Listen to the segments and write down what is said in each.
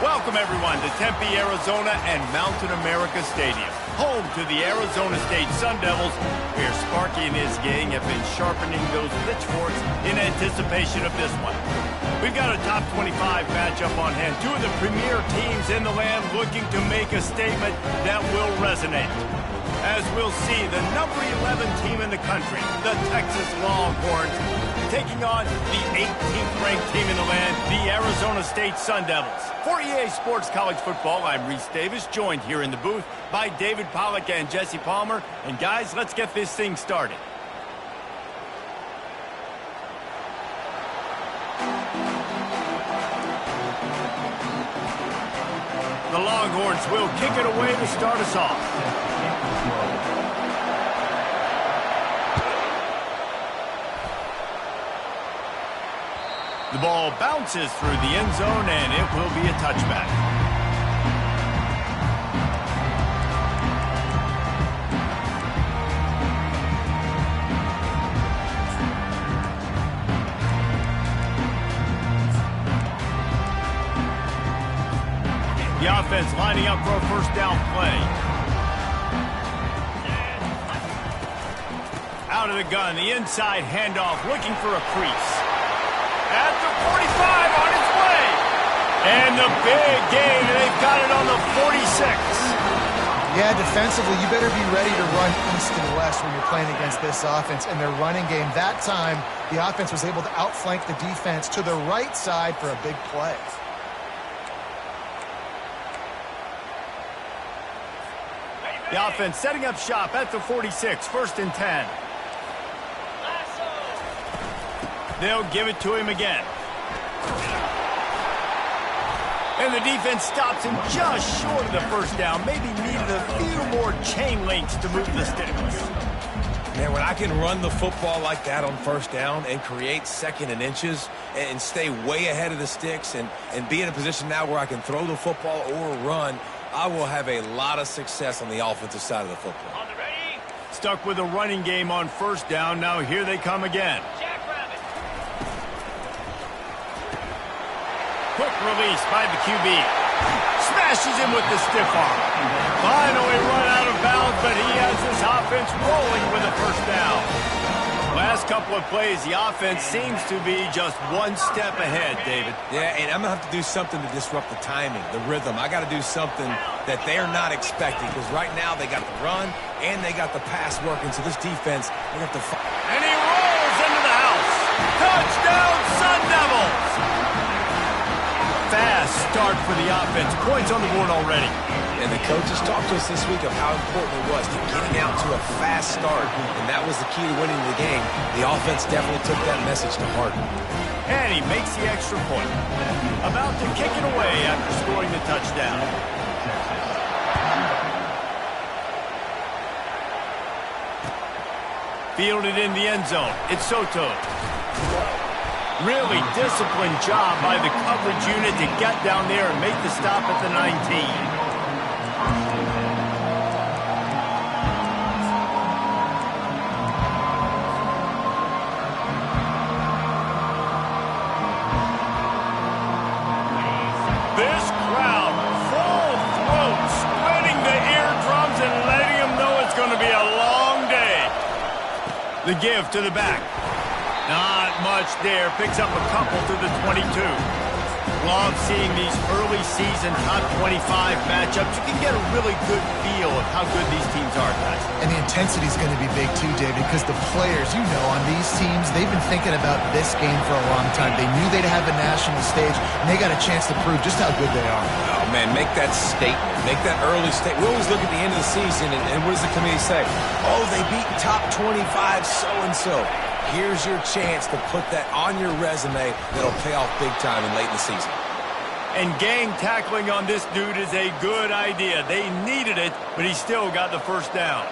Welcome, everyone, to Tempe, Arizona and Mountain America Stadium, home to the Arizona State Sun Devils, where Sparky and his gang have been sharpening those pitchforks in anticipation of this one. We've got a top 25 matchup on hand. Two of the premier teams in the land looking to make a statement that will resonate. As we'll see, the number 11 team in the country, the Texas Longhorns, taking on the 18th ranked team in the land, the Arizona State Sun Devils. For EA Sports College Football, I'm Reese Davis, joined here in the booth by David Pollack and Jesse Palmer. And guys, let's get this thing started. The Longhorns will kick it away to start us off. The ball bounces through the end zone, and it will be a touchback. The offense lining up for a first down play. Out of the gun, the inside handoff, looking for a crease. At the 45, on its way. And the big gain, and they've got it on the 46. Yeah, defensively, you better be ready to run east and west when you're playing against this offense. And their running game, that time, the offense was able to outflank the defense to the right side for a big play. The offense setting up shop at the 46, 1st and 10. They'll give it to him again. And the defense stops him just short of the first down. Maybe needed a few more chain links to move the sticks. Man, when I can run the football like that on first down and create 2nd and inches and stay way ahead of the sticks and be in a position now where I can throw the football or run, I will have a lot of success on the offensive side of the football. On the ready. Stuck with a running game on first down. Now here they come again. Quick release by the QB. Smashes him with the stiff arm. Finally run out of bounds, but he has this offense rolling with a first down. Last couple of plays, the offense seems to be just one step ahead, David. Yeah, and I'm going to have to do something to disrupt the timing, the rhythm. I got to do something that they're not expecting, because right now they got the run and they got the pass working, so this defense, they have to fight. And he rolls into the house. Touchdown, Sun Devils! Fast start for the offense. Points on the board already. And the coaches talked to us this week of how important it was to getting out to a fast start, and that was the key to winning the game. The offense definitely took that message to heart. And he makes the extra point. About to kick it away after scoring the touchdown. Fielded in the end zone. It's Soto. Really disciplined job by the coverage unit to get down there and make the stop at the 19. This crowd, full throat, splitting the eardrums and letting them know it's going to be a long day. The give to the back. Not much there. Picks up a couple to the 22. Love seeing these early season top 25 matchups. You can get a really good feel of how good these teams are, guys. And the intensity is going to be big too, David, because the players, you know, on these teams, they've been thinking about this game for a long time. They knew they'd have a national stage, and they got a chance to prove just how good they are. Oh, man, make that statement. Make that early statement. We always look at the end of the season, and what does the committee say? Oh, they beat top 25 so-and-so. Here's your chance to put that on your resume that'll pay off big time and late in the season. And gang tackling on this dude is a good idea. They needed it, but he still got the first down.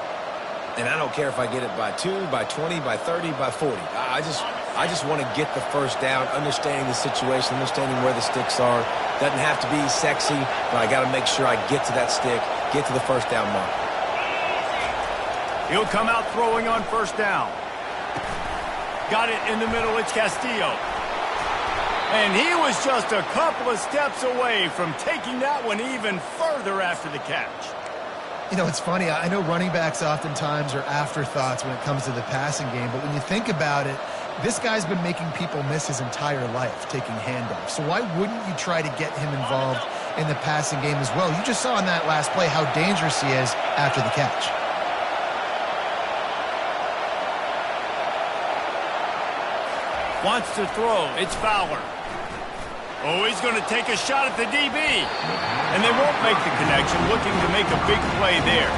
And I don't care if I get it by 2, by 20, by 30, by 40. I just want to get the first down, understanding the situation, understanding where the sticks are. Doesn't have to be sexy, but I got to make sure I get to that stick, get to the first down mark. He'll come out throwing on first down. Got it in the middle. It's Castillo. And he was just a couple of steps away from taking that one even further after the catch. You know, it's funny. I know running backs oftentimes are afterthoughts when it comes to the passing game, but when you think about it, this guy's been making people miss his entire life taking handoffs. So why wouldn't you try to get him involved in the passing game as well? You just saw in that last play how dangerous he is after the catch. Wants to throw. It's Fowler. Oh, he's going to take a shot at the DB. And they won't make the connection, looking to make a big play there.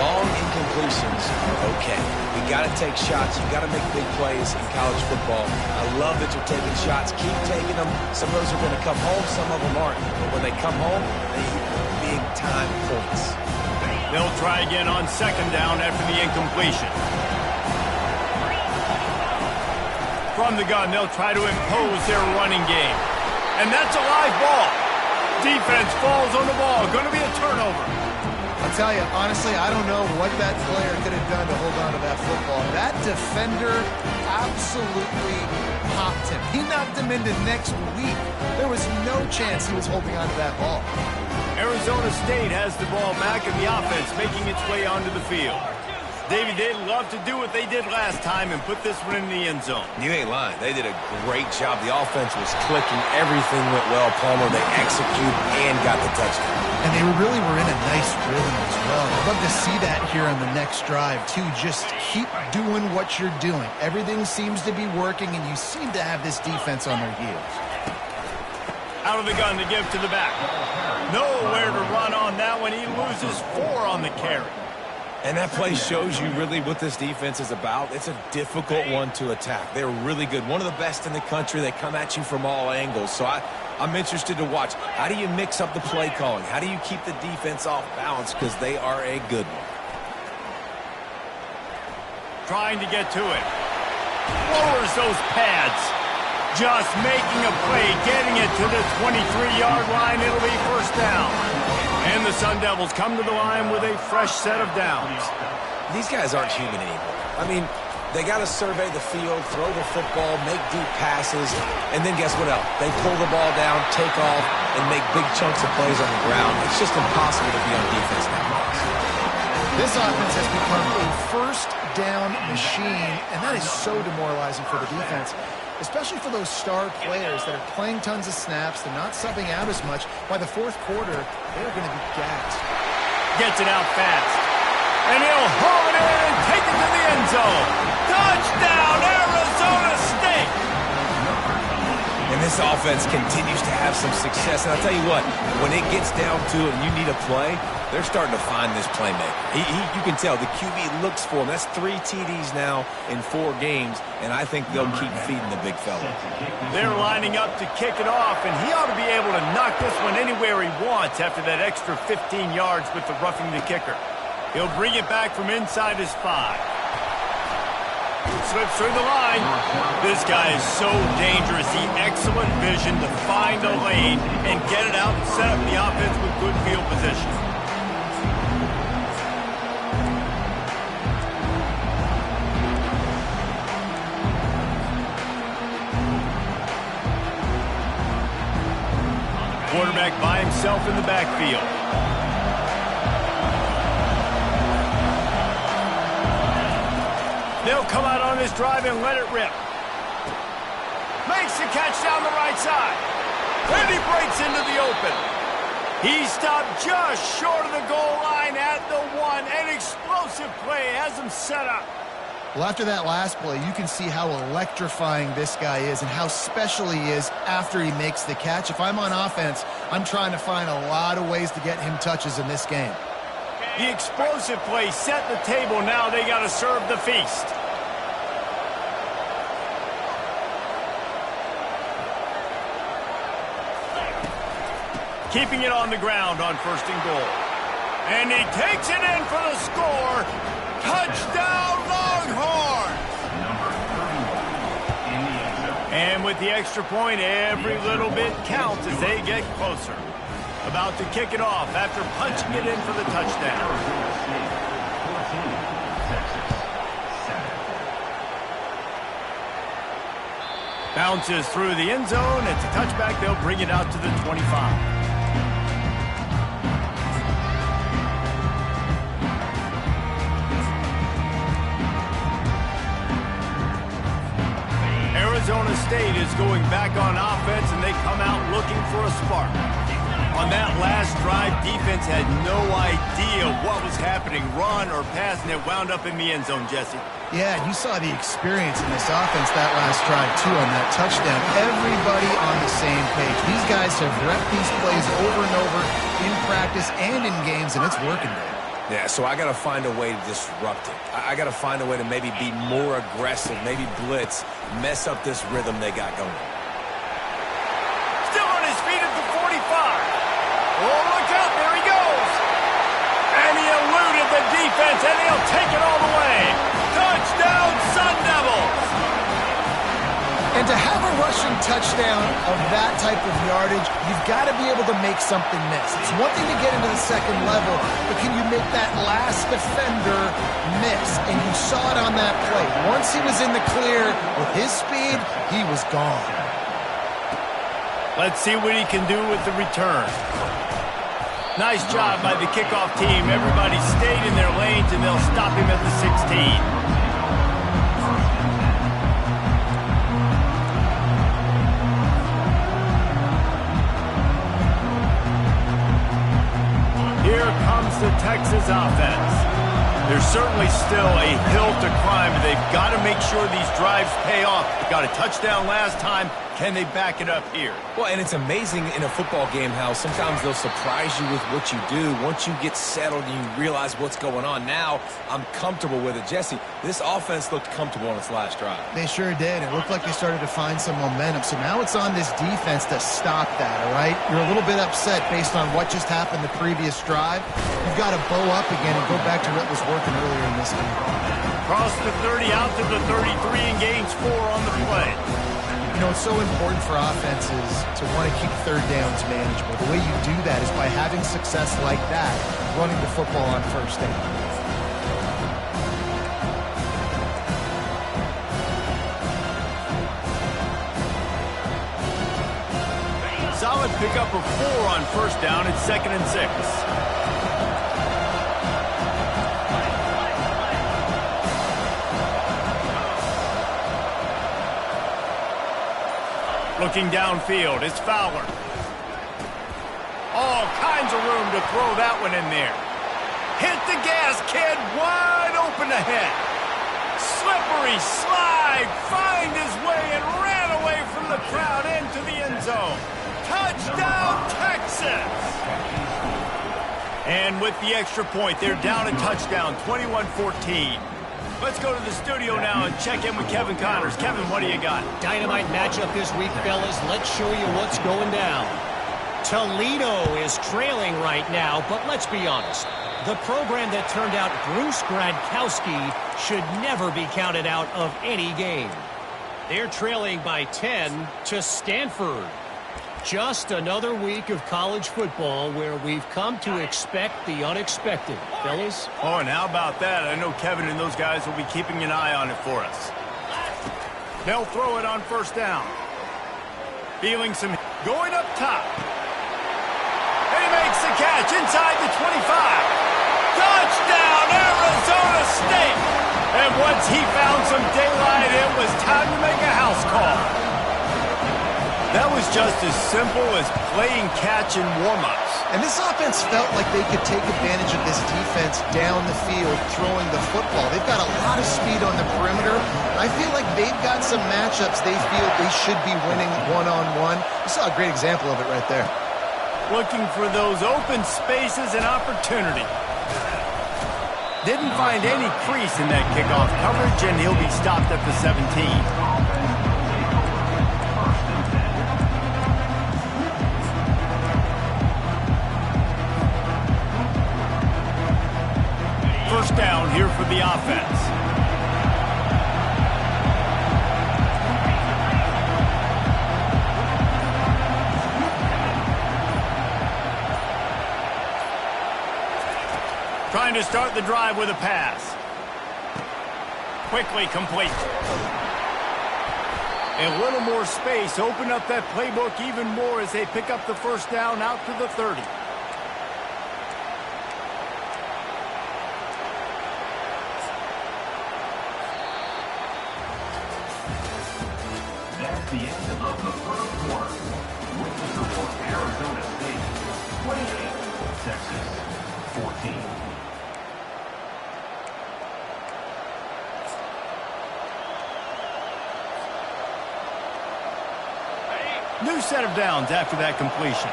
Long incompletions are okay. You got to take shots. You got to make big plays in college football. I love that you're taking shots. Keep taking them. Some of those are going to come home. Some of them aren't. But when they come home, they equal big time points. They'll try again on second down after the incompletion. From the gun, they'll try to impose their running game. And that's a live ball. Defense falls on the ball. Going to be a turnover. I'll tell you, honestly, I don't know what that player could have done to hold on to that football. That defender absolutely popped him. He knocked him into next week. There was no chance he was holding on to that ball. Arizona State has the ball back and the offense making its way onto the field. Davey, they'd love to do what they did last time and put this one in the end zone. You ain't lying. They did a great job. The offense was clicking. Everything went well, Palmer. They executed and got the touchdown. And they really were in a nice rhythm as well. I'd love to see that here on the next drive, too. Just keep doing what you're doing. Everything seems to be working, and you seem to have this defense on their heels. Out of the gun to give to the back. Nowhere to run on that one. He loses 4 on the carry. And that play shows you really what this defense is about. It's a difficult one to attack. They're really good. One of the best in the country. They come at you from all angles. So I'm interested to watch. How do you mix up the play calling? How do you keep the defense off balance? Because they are a good one. Trying to get to it. Lowers those pads. Just making a play, getting it to the 23-yard line. It'll be first down. And the Sun Devils come to the line with a fresh set of downs. These guys aren't human anymore. I mean, they got to survey the field, throw the football, make deep passes, and then guess what else? They pull the ball down, take off, and make big chunks of plays on the ground. It's just impossible to be on defense nowadays. This offense has become a first down machine, and that is so demoralizing for the defense, especially for those star players that are playing tons of snaps. They're not subbing out as much. By the fourth quarter, they're going to be gassed. Gets it out fast. And he'll haul it in and take it to the end zone. Touchdown, Arizona State! And this offense continues to have some success. And I'll tell you what, when it gets down to it and you need a play, they're starting to find this playmaker. You can tell the QB looks for him. That's 3 TDs now in 4 games, and I think they'll keep feeding the big fella. They're lining up to kick it off, and he ought to be able to knock this one anywhere he wants after that extra 15 yards with the roughing the kicker. He'll bring it back from inside his 5. Slips through the line. This guy is so dangerous. He excellent vision to find a lane and get it out and set up the offense with good field position. Quarterback by himself in the backfield. They'll come out on this drive and let it rip. Makes the catch down the right side. And he breaks into the open. He stopped just short of the goal line at the 1. An explosive play has him set up. Well, after that last play, you can see how electrifying this guy is and how special he is after he makes the catch. If I'm on offense, I'm trying to find a lot of ways to get him touches in this game. The explosive play set the table. Now they got to serve the feast. Keeping it on the ground on first and goal. And he takes it in for the score. Touchdown, Longhorns! And with the extra point, every little bit counts as they get closer. About to kick it off after punching it in for the touchdown. Bounces through the end zone. It's a touchback. They'll bring it out to the 25. Arizona State is going back on offense, and they come out looking for a spark. On that last drive, defense had no idea what was happening, run or pass, and it wound up in the end zone, Jesse. Yeah, you saw the experience in this offense that last drive, too, on that touchdown. Everybody on the same page. These guys have repped these plays over and over in practice and in games, and it's working, Dave. Yeah, so I got to find a way to disrupt it. I got to find a way to maybe be more aggressive, maybe blitz, mess up this rhythm they got going. Still on his feet at the 45. Oh, look out, there he goes. And he eluded the defense, and he'll take it all the way. Touchdown, Sun Devils. And to have a rushing touchdown of that type of yardage, you've got to be able to make something miss. It's one thing to get into the second level, but can you make that last defender miss? And you saw it on that play. Once he was in the clear with his speed, he was gone. Let's see what he can do with the return. Nice job by the kickoff team. Everybody stayed in their lanes, and they'll stop him at the 16. Here comes the Texas offense. There's certainly still a hill to climb. They've got to make sure these drives pay off. They got a touchdown last time. Can they back it up here? Well, and it's amazing in a football game how sometimes they'll surprise you with what you do. Once you get settled and you realize what's going on, now I'm comfortable with it. Jesse, this offense looked comfortable on its last drive. They sure did. It looked like they started to find some momentum. So now it's on this defense to stop that, all right? You're a little bit upset based on what just happened the previous drive. You've got to bow up again and go back to what was working earlier in this game. Cross the 30 out to the 33 and gains 4 on the play. You know, it's so important for offenses to want to keep third downs manageable. The way you do that is by having success like that, running the football on first down. Solid pickup of 4 on first down. It's 2nd and 6. Looking downfield, it's Fowler. All kinds of room to throw that one in there. Hit the gas, kid. Wide open ahead. Slippery slide. Find his way and ran away from the crowd into the end zone. Touchdown, Texas. And with the extra point, they're down a touchdown, 21-14. Let's go to the studio now and check in with Kevin Connors. Kevin, what do you got? Dynamite matchup this week, fellas. Let's show you what's going down. Toledo is trailing right now, but let's be honest. The program that turned out Bruce Gradkowski should never be counted out of any game. They're trailing by 10 to Stanford. Just another week of college football where we've come to expect the unexpected, fellas. Oh, and how about that? I know Kevin and those guys will be keeping an eye on it for us. They'll throw it on first down. Feeling some going up top. And he makes the catch inside the 25. Touchdown, Arizona State! And once he found some daylight, it was time to make a house call. That was just as simple as playing catch in warm-ups. And this offense felt like they could take advantage of this defense down the field, throwing the football. They've got a lot of speed on the perimeter. I feel like they've got some matchups they feel they should be winning one-on-one. You saw a great example of it right there. Looking for those open spaces and opportunity. Didn't find any crease in that kickoff coverage, and he'll be stopped at the 17. First down here for the offense. Trying to start the drive with a pass. Quickly complete. A little more space, open up that playbook even more as they pick up the first down out to the 30. That's the end of the first quarter. With the score, Arizona State 28, Texas 14. New set of downs after that completion.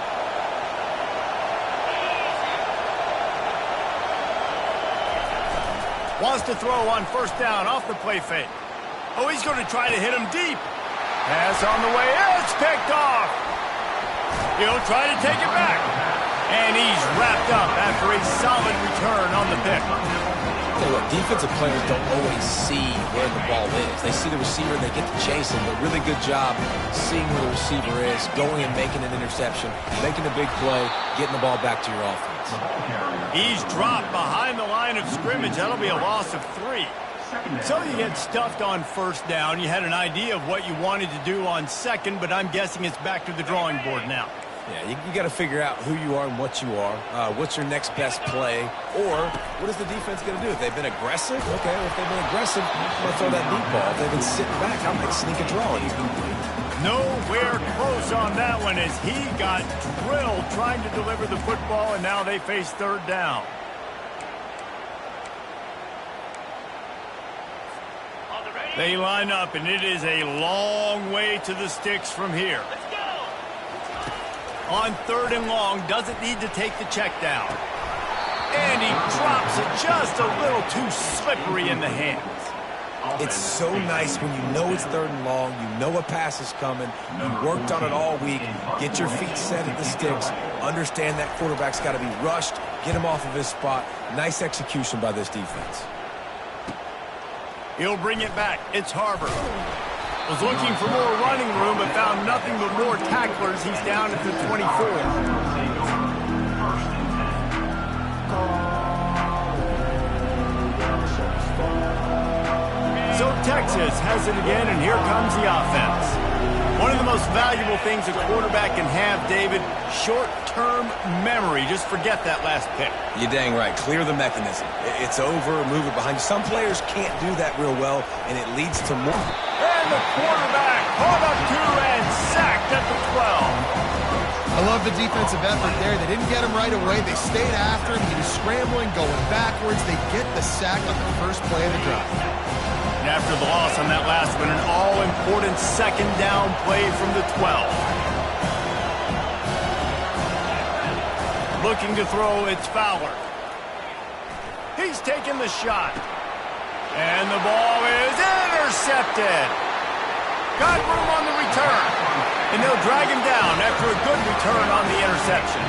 Wants to throw on first down off the play fake. Oh, he's going to try to hit him deep. Pass on the way. It's picked off. He'll try to take it back. And he's wrapped up after a solid return on the pick. Tell you what, defensive players don't always see where the ball is. They see the receiver, they get to chase him, but really good job seeing where the receiver is, going and making an interception, making a big play, getting the ball back to your offense. He's dropped behind the line of scrimmage. That'll be a loss of 3. So you get stuffed on first down. You had an idea of what you wanted to do on second, but I'm guessing it's back to the drawing board now. Yeah, you got to figure out who you are and what you are. What's your next best play? Or what is the defense going to do? If they've been aggressive, okay. If they've been aggressive, I'm going to throw that deep ball. If they've been sitting back, I might sneak a draw. Nowhere close on that one as he got drilled trying to deliver the football, and now they face third down. They line up, and it is a long way to the sticks from here. On third and long, doesn't need to take the check down. And he drops it just a little too slippery in the hands. It's so nice when you know it's third and long, you know a pass is coming, you worked on it all week, get your feet set at the sticks, understand that quarterback's got to be rushed, get him off of his spot. Nice execution by this defense. He'll bring it back. It's Harbor. Was looking for more running room, but found nothing but more tacklers. He's down at the 24. So Texas has it again, and here comes the offense. One of the most valuable things a quarterback can have, David, short-term memory. Just forget that last pick. You're dang right. Clear the mechanism. It's over, move it behind you. Some players can't do that real well, and it leads to more. And the quarterback caught up to and sacked at the 12. I love the defensive effort there. They didn't get him right away. They stayed after him. He was scrambling, going backwards. They get the sack on the first play of the drive. And after the loss on that last one, an all-important second down play from the 12. Looking to throw, it's Fowler. He's taking the shot. And the ball is intercepted. Got room on the return. And they'll drag him down after a good return on the interception.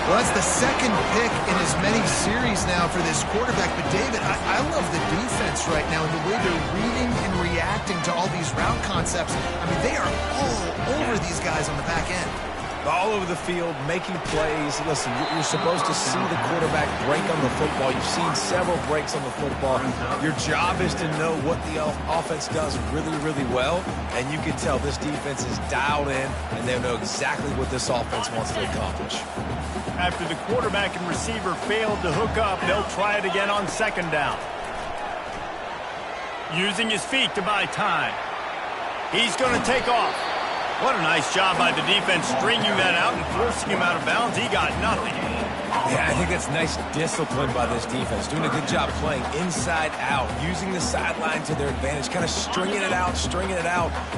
Well, that's the second pick in as many series now for this quarterback. But, David, I love the defense right now and the way they're reading and reacting to all these route concepts. I mean, they are all over these guys on the back end. All over the field, making plays. Listen, you're supposed to see the quarterback break on the football. You've seen several breaks on the football. Your job is to know what the offense does really, really well. And you can tell this defense is dialed in, and they know exactly what this offense wants to accomplish. After the quarterback and receiver failed to hook up, they'll try it again on second down. Using his feet to buy time. He's going to take off. What a nice job by the defense stringing that out and forcing him out of bounds. He got nothing. Yeah, I think that's nice discipline by this defense. Doing a good job playing inside out, using the sideline to their advantage, kind of stringing it out,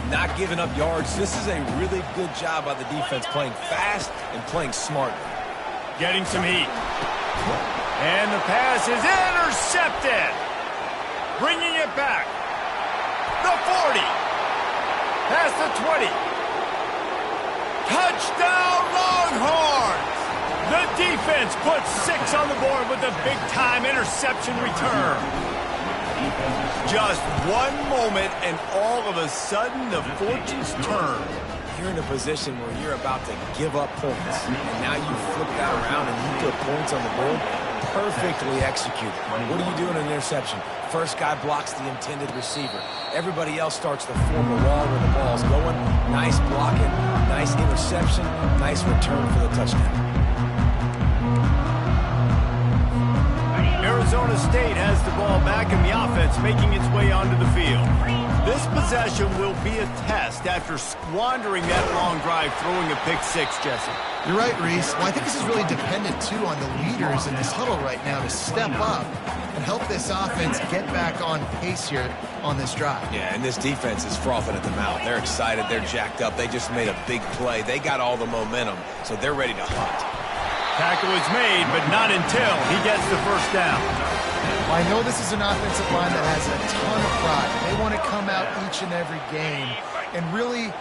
not giving up yards. This is a really good job by the defense, playing fast and playing smartly. Getting some heat. And the pass is intercepted. Bringing it back. The 40. Past the 20. Touchdown, Longhorns! The defense puts 6 on the board with a big-time interception return. Just one moment, and all of a sudden, the fortunes turn. You're in a position where you're about to give up points, and now you flip that around and you put points on the board. Perfectly executed. What do you do in an interception? First guy blocks the intended receiver. Everybody else starts to form a wall where the ball's going. Nice blocking, nice interception, nice return for the touchdown. Arizona State has the ball back in the offense, making its way onto the field. This possession will be a test after squandering that long drive, throwing a pick six, Jesse. You're right, Reese. Well, I think this is really dependent, too, on the leaders in this huddle right now to step up and help this offense get back on pace here on this drive. Yeah, and this defense is frothing at the mouth. They're excited. They're jacked up. They just made a big play. They got all the momentum, so they're ready to hunt. Tackle is made, but not until he gets the first down. Well, I know this is an offensive line that has a ton of pride. They want to come out each and every game and really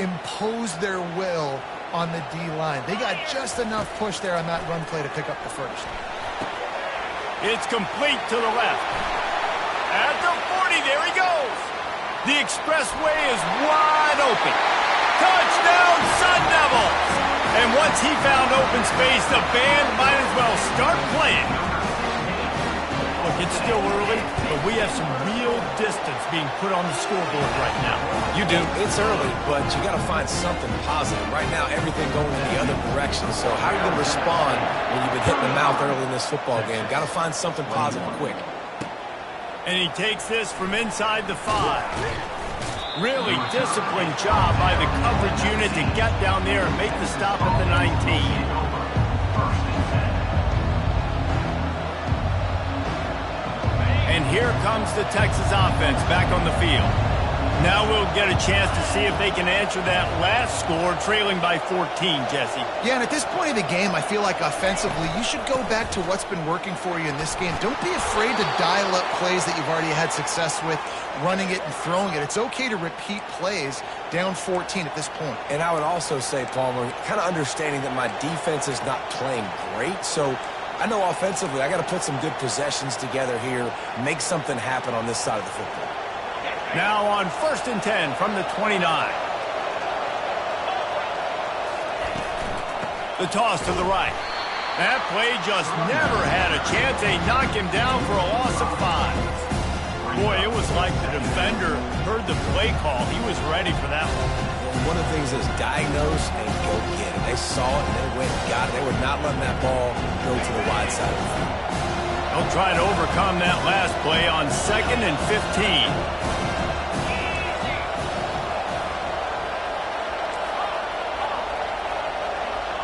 impose their will on the D-line. They got just enough push there on that run play to pick up the first. It's complete to the left. At the 40, there he goes. The expressway is wide open. Touchdown, Sun Devils! And once he found open space, the band might as well start playing. Look, it's still early, but we have some real distance being put on the scoreboard right now. You do. It's early, but you got to find something positive. Right now, everything going in the other direction. So how are you going to respond when you've been hitting the mouth early in this football game? Got to find something positive quick. And he takes this from inside the 5. Really disciplined job by the coverage unit to get down there and make the stop at the 19. And here comes the Texas offense back on the field. Now we'll get a chance to see if they can answer that last score, trailing by 14, Jesse. Yeah, and at this point of the game, I feel like offensively, you should go back to what's been working for you in this game. Don't be afraid to dial up plays that you've already had success with, running it and throwing it. It's okay to repeat plays down 14 at this point. And I would also say, Palmer, kind of understanding that my defense is not playing great, so I know offensively I got to put some good possessions together here, make something happen on this side of the football. Now on 1st and 10 from the 29. The toss to the right. That play just never had a chance. They knock him down for a loss of 5. Boy, it was like the defender heard the play call. He was ready for that one. One of the things is diagnose and go get it. They saw it and they went and got it. They were not letting that ball go to the wide side of the field. They'll try to overcome that last play on 2nd and 15.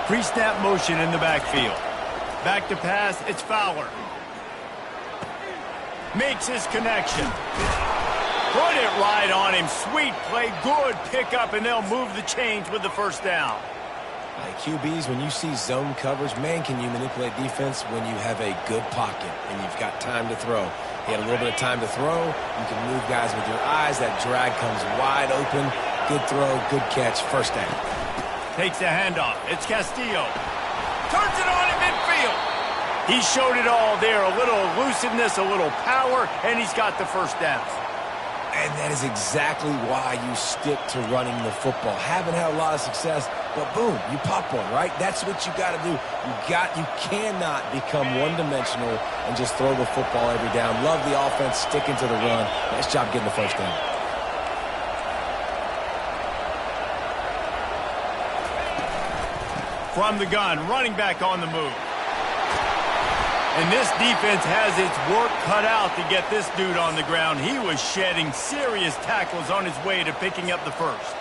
Pre-snap motion in the backfield. Back to pass, it's Fowler. Makes his connection. Put it right on him. Sweet play, good pickup, and they'll move the chains with the first down. Like QBs, when you see zone coverage, man, can you manipulate defense when you have a good pocket and you've got time to throw. He had a little bit of time to throw. You can move guys with your eyes. That drag comes wide open. Good throw, good catch, first down. Takes the handoff. It's Castillo. Turns it on in midfield. He showed it all there. A little elusiveness, a little power, and he's got the first down. And that is exactly why you stick to running the football. Haven't had a lot of success, but boom, you pop one, right? That's what you got to do. You cannot become one-dimensional and just throw the football every down. Love the offense, sticking to the run. Nice job getting the first down. From the gun, running back on the move. And this defense has its work cut out to get this dude on the ground. He was shedding serious tackles on his way to picking up the first.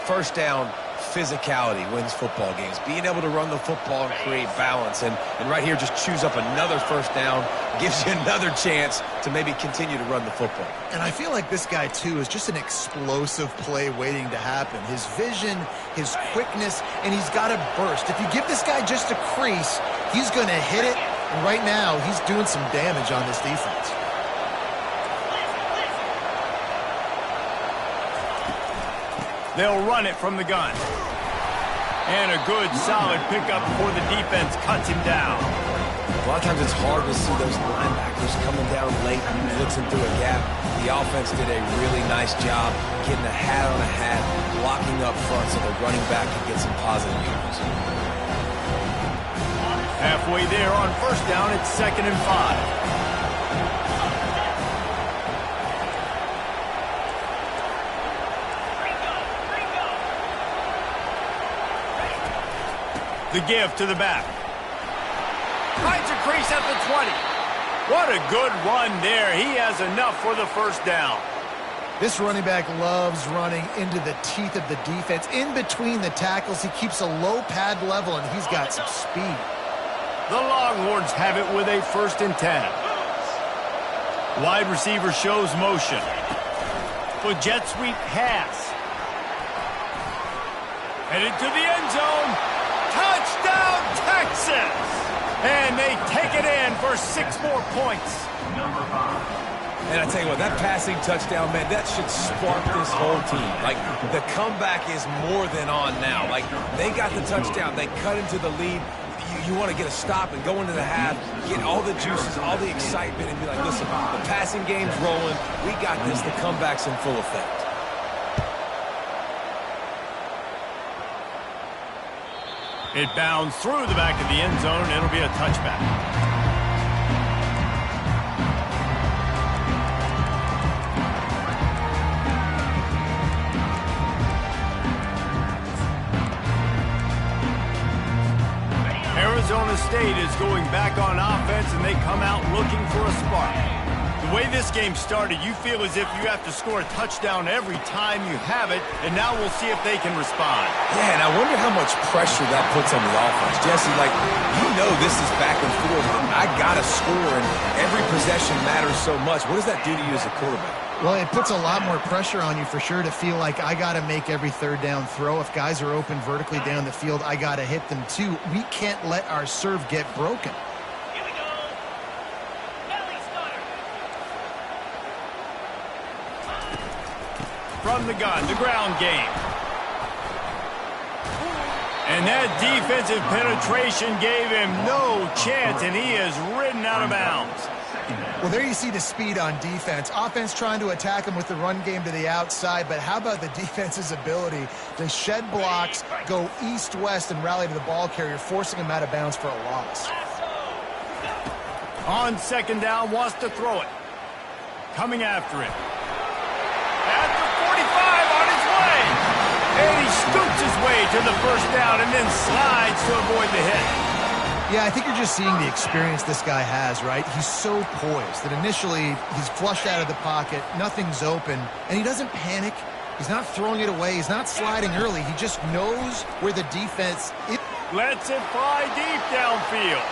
First down, physicality wins football games. Being able to run the football and create balance. And right here, just choose up another first down, gives you another chance to maybe continue to run the football. And I feel like this guy, too, is just an explosive play waiting to happen. His vision, his quickness, and he's got a burst. If you give this guy just a crease, he's going to hit it. And right now, he's doing some damage on this defense. They'll run it from the gun. And a good, solid pickup before the defense cuts him down. A lot of times it's hard to see those linebackers coming down late and blitzing through a gap. The offense did a really nice job getting a hat on a hat, blocking up front so the running back can get some positive yards. Halfway there on first down, it's 2nd and 5. The give to the back. Finds a crease at the 20. What a good run there. He has enough for the first down. This running back loves running into the teeth of the defense. In between the tackles, he keeps a low pad level, and he's got some speed. The Longhorns have it with a 1st and 10. Wide receiver shows motion. For jet sweep pass. Headed to the end zone. Touchdown, Texas! And they take it in for 6 more points. Number 5. And I tell you what, that passing touchdown, man, that should spark this whole team. Like, the comeback is more than on now. Like, they got the touchdown. They cut into the lead. You want to get a stop and go into the half, get all the juices, all the excitement, and be like, listen, the passing game's rolling. We got this. The comeback's in full effect. It bounds through the back of the end zone. It'll be a touchback. Arizona State is going back on offense, and they come out looking for a spark. The way this game started, you feel as if you have to score a touchdown every time you have it, and now we'll see if they can respond. Yeah, and I wonder how much pressure that puts on the offense. Jesse, like, you know this is back and forth. I got to score, and every possession matters so much. What does that do to you as a quarterback? Well, it puts a lot more pressure on you for sure to feel like I got to make every 3rd down throw. If guys are open vertically down the field, I got to hit them too. We can't let our serve get broken. Here we go. Belly starter. From the gun, the ground game. And that defensive penetration gave him no chance, and he is ridden out of bounds. Well, there you see the speed on defense. Offense trying to attack him with the run game to the outside, but how about the defense's ability to shed blocks, go east-west, and rally to the ball carrier, forcing him out of bounds for a loss. On 2nd down, wants to throw it. Coming after it. At the 45, on his way. And he scoops his way to the first down and then slides to avoid the hit. Yeah, I think you're just seeing the experience this guy has, right? He's so poised that initially he's flushed out of the pocket, nothing's open, and he doesn't panic. He's not throwing it away. He's not sliding early. He just knows where the defense is. Lets it fly deep downfield.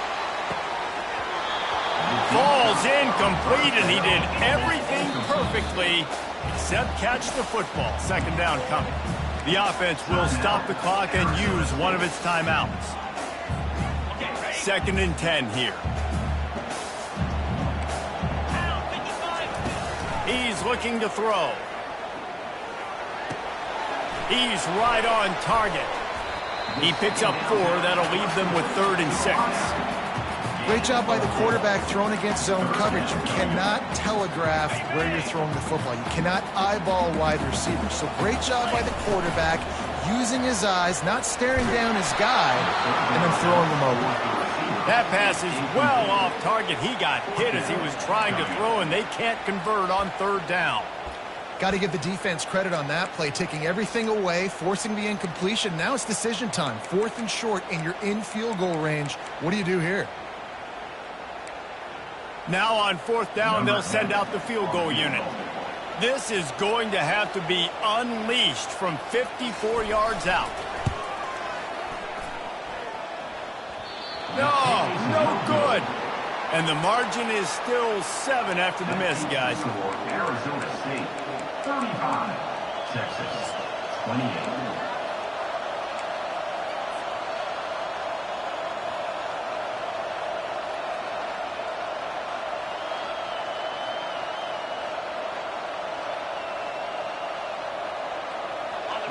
Falls incomplete, and he did everything perfectly except catch the football. 2nd down coming. The offense will stop the clock and use one of its timeouts. 2nd and 10 here. He's looking to throw. He's right on target. He picks up 4. That'll leave them with 3rd and 6. Great job by the quarterback throwing against zone coverage. You cannot telegraph where you're throwing the football. You cannot eyeball wide receivers. So great job by the quarterback using his eyes, not staring down his guy, and then throwing them over. That pass is well off target. He got hit as he was trying to throw, and they can't convert on 3rd down. Got to give the defense credit on that play, taking everything away, forcing the incompletion. Now it's decision time. 4th and short, and you're in field goal range. What do you do here? Now on 4th down, they'll send out the field goal unit. This is going to have to be unleashed from 54 yards out. No good. And the margin is still 7 after the miss, guys. Arizona State, 35. Texas, 28.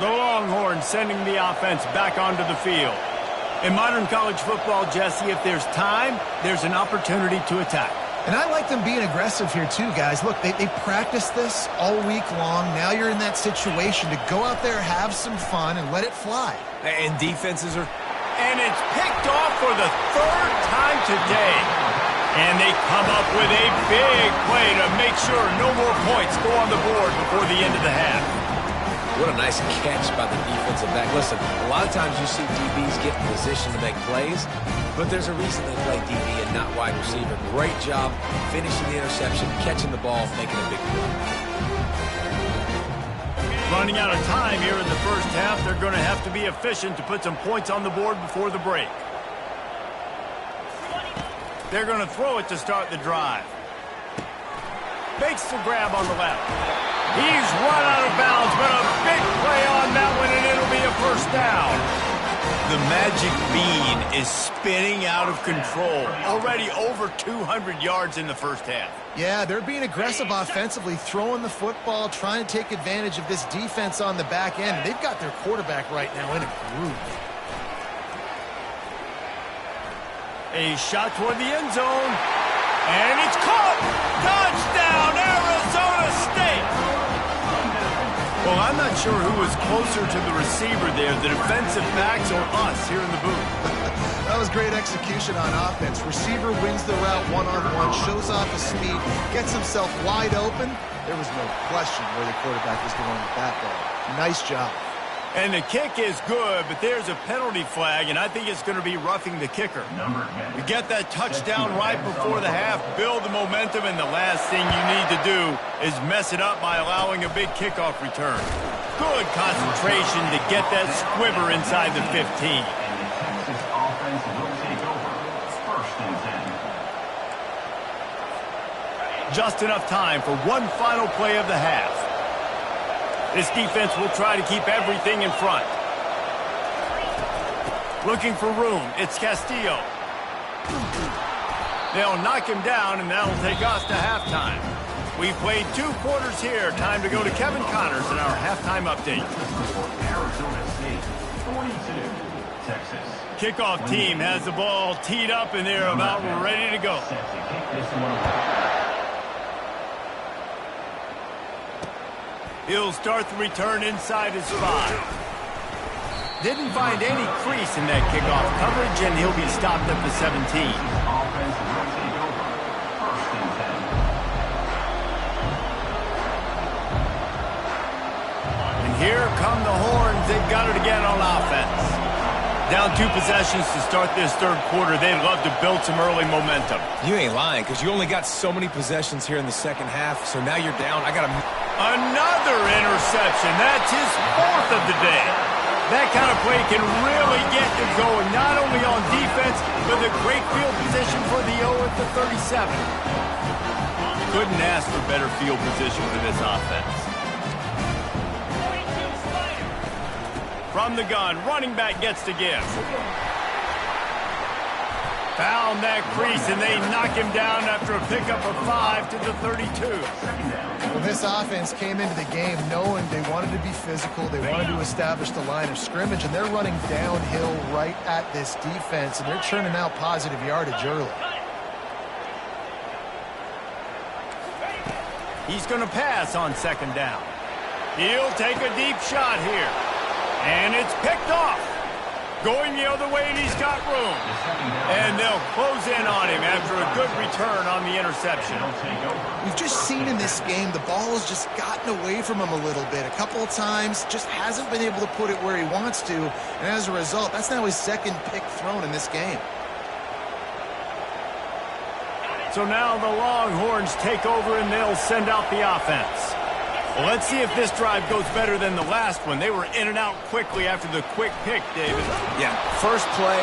The Longhorns sending the offense back onto the field. In modern college football, Jesse, if there's time, there's an opportunity to attack. And I like them being aggressive here too, guys. Look, they practiced this all week long. Now you're in that situation to go out there, have some fun, and let it fly. And defenses are And it's picked off for the third time today. And they come up with a big play to make sure no more points go on the board before the end of the half. What a nice catch by the defensive back. Listen, a lot of times you see DBs get in position to make plays, but there's a reason they play DB and not wide receiver. Great job finishing the interception, catching the ball, making a big play. Running out of time here in the first half. They're going to have to be efficient to put some points on the board before the break. They're going to throw it to start the drive. Makes the grab on the left. He's run out of bounds, but a big play on that one, and it'll be a first down. The magic bean is spinning out of control. Already over 200 yards in the first half. Yeah, they're being aggressive offensively, throwing the football, trying to take advantage of this defense on the back end. They've got their quarterback right now in a groove. A shot toward the end zone, and it's caught! Touchdown, Arizona State! Well, I'm not sure who was closer to the receiver there, the defensive backs or us here in the booth. That was great execution on offense. Receiver wins the route one-on-one, shows off his speed, gets himself wide open. There was no question where the quarterback was going with that ball. Nice job. And the kick is good, but there's a penalty flag, and I think it's going to be roughing the kicker. You get that touchdown right before the half, build the momentum, and the last thing you need to do is mess it up by allowing a big kickoff return. Good concentration to get that squibber inside the 15. And the Texas offense will take over. First and 10. Just enough time for one final play of the half. This defense will try to keep everything in front. Looking for room. It's Castillo. They'll knock him down, and that'll take us to halftime. We've played 2 quarters here. Time to go to Kevin Connors in our halftime update. Arizona State, 42, Texas. Kickoff team has the ball teed up, and they're about ready to go. Set to kick this one away. He'll start the return inside his 5. Didn't find any crease in that kickoff coverage, and he'll be stopped at the 17. Offense will take over. First and 10. And here come the horns. They've got it again on offense. Down 2 possessions to start this third quarter. They'd love to build some early momentum. You ain't lying, because you only got so many possessions here in the second half, so now you're down. Another interception. That's his 4th of the day. That kind of play can really get you going, not only on defense, but the great field position for the 0 at the 37. Couldn't ask for better field position for this offense. From the gun, running back gets to give. Found that crease, and they knock him down after a pickup of 5 to the 32. Well, this offense came into the game knowing they wanted to be physical, they wanted to establish the line of scrimmage, and they're running downhill right at this defense, and they're churning out positive yardage early. He's going to pass on second down. He'll take a deep shot here. And it's picked off. Going the other way, and he's got room. And they'll close in on him after a good return on the interception. We've just seen in this game the ball has just gotten away from him a little bit. A couple of times, just hasn't been able to put it where he wants to. And as a result, that's now his 2nd pick thrown in this game. So now the Longhorns take over, and they'll send out the offense. Well, let's see if this drive goes better than the last one. They were in and out quickly after the quick pick, David. Yeah, first play,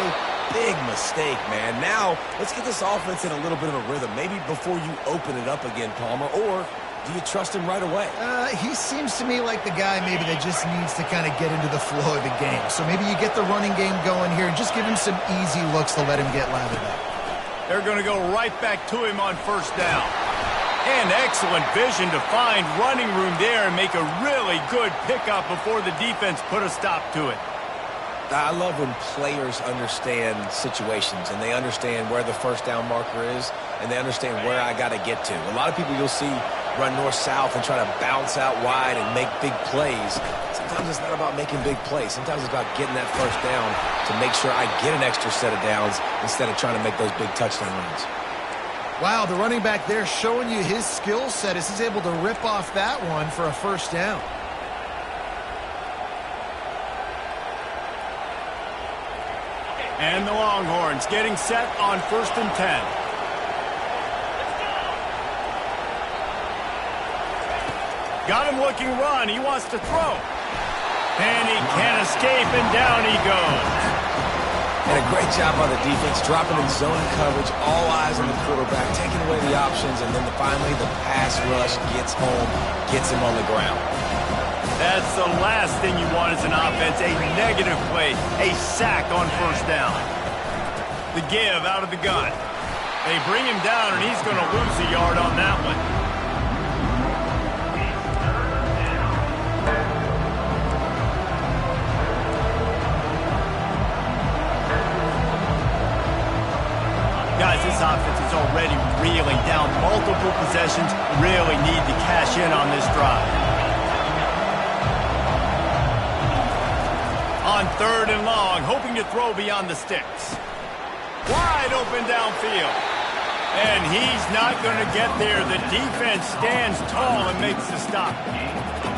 big mistake, man. Now, let's get this offense in a little bit of a rhythm. Maybe before you open it up again, Palmer, or do you trust him right away? He seems to me like the guy maybe that just needs to kind of get into the flow of the game. So maybe you get the running game going here and just give him some easy looks to let him get lathered up. They're going to go right back to him on first down. And excellent vision to find running room there and make a really good pickup before the defense put a stop to it. I love when players understand situations and they understand where the first down marker is and they understand where I got to get to. A lot of people you'll see run north-south and try to bounce out wide and make big plays. Sometimes it's not about making big plays. Sometimes it's about getting that first down to make sure I get an extra set of downs instead of trying to make those big touchdown runs. Wow, the running back there showing you his skill set as he's able to rip off that one for a first down. And the Longhorns getting set on 1st and 10. Got him looking run. He wants to throw. And he can't escape, and down he goes. And a great job by the defense, dropping in zone coverage, all eyes on the quarterback, taking away the options, and then finally the pass rush gets home, gets him on the ground. That's the last thing you want as an offense, a negative play, a sack on 1st down. The give out of the gun. They bring him down, and he's going to lose a yard on that one. Guys, this offense is already reeling down multiple possessions, really need to cash in on this drive. On 3rd and long, hoping to throw beyond the sticks. Wide open downfield. And he's not going to get there. The defense stands tall and makes the stop.